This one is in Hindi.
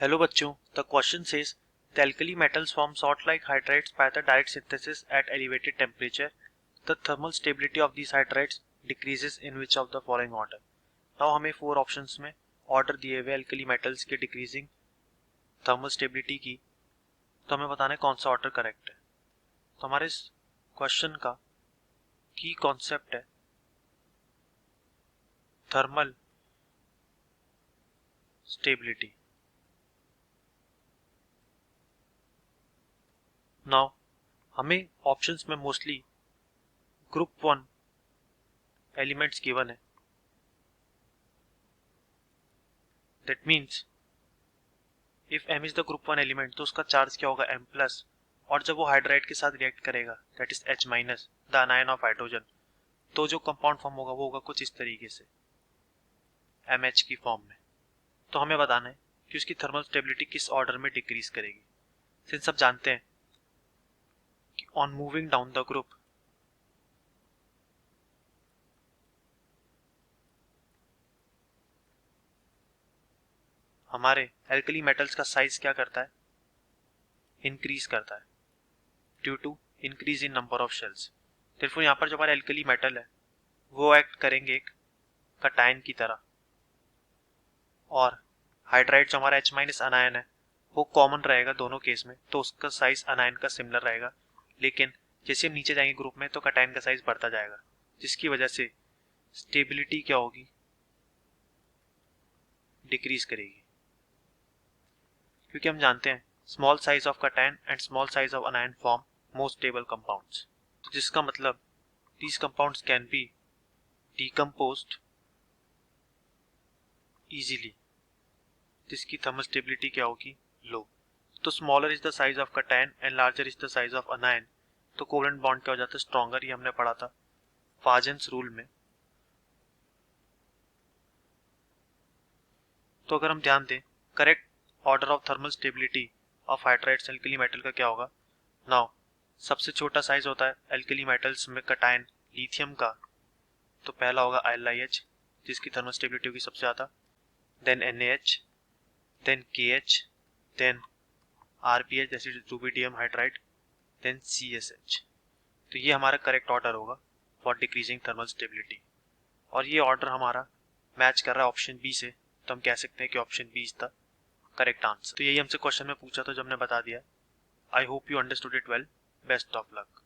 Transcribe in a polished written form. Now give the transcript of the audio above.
Hello बच्चों, the question says the alkali metals form salt-like hydrides by the direct synthesis at elevated temperature. The thermal stability of these hydrides decreases in which of the following order? Now हमें 4 ऑप्शंस में ऑर्डर दिए हुए alkali metals के डिक्रीजिंग थर्मल स्टेबिलिटी की, तो हमें बताना है कौन सा ऑर्डर करेक्ट है। तो हमारे इस क्वेश्चन का की कॉन्सेप्ट है थर्मल स्टेबिलिटी। नाउ हमें ऑप्शंस में मोस्टली ग्रुप 1 एलिमेंट्स गिवन है, that means if m is the group 1 element तो उसका चार्ज क्या होगा m प्लस, और जब वो हाइड्राइड के साथ रिएक्ट करेगा that is H minus the अनायन of hydrogen, तो जो कंपाउंड फॉर्म होगा वो होगा कुछ इस तरीके से MH की फॉर्म में। तो हमें बताना है कि उसकी थर्मल स्टेबिलिटी किस ऑर्डर में डिक्रीज करेगी। सिंस सब जानते हैं कि on moving down the group हमारे एल्कली मेटल्स का साइज क्या करता है, इंक्रीज करता है due to increase in number of shells. फिर यहाँ पर जो हमारे एल्कली मेटल है वो एक्ट करेंगे एक कटायन की तरह, और हाइड्राइड जो हमारा H माइनस अनायन है वो कॉमन रहेगा दोनों केस में, तो उसका साइज अनायन का सिमिलर रहेगा। लेकिन जैसे हम नीचे जाएंगे ग्रुप में तो कटायन का साइज बढ़ता जाएगा, जिसकी वजह से स्टेबिलिटी क्या होगी, डिक्रीज करेगी। क्योंकि हम जानते हैं small size of cation and small size of अनायन form most stable compounds, तो जिसका मतलब these compounds can be decomposed easily, जिसकी थर्मल स्टेबिलिटी क्या होगी, लो। तो smaller is the size of cation and larger is the size of अनायन, तो कोवेलेंट बॉन्ड क्या हो जाता है, स्ट्रॉन्गर। ये हमने पढ़ा था फाजेंस रूल में। तो अगर हम ध्यान दें correct order of thermal stability of hydrides alkali metal का क्या होगा। नाउ सबसे छोटा साइज होता है एल्कली मेटल्स में कटायन लिथियम का, तो पहला होगा LiH जिसकी थर्मल स्टेबिलिटी होगी सबसे ज्यादा, then NaH, then KH, then RBH जैसे रुबिडियम हाइड्राइड, देन CSH। तो ये हमारा करेक्ट ऑर्डर होगा फॉर डिक्रीजिंग थर्मल स्टेबिलिटी, और ये ऑर्डर हमारा मैच कर रहा है ऑप्शन बी से, तो हम कह सकते हैं कि option B is the correct answer. तो यही हमसे क्वेश्चन में पूछा था जो हमने बता दिया। I hope you understood it well. Best of luck.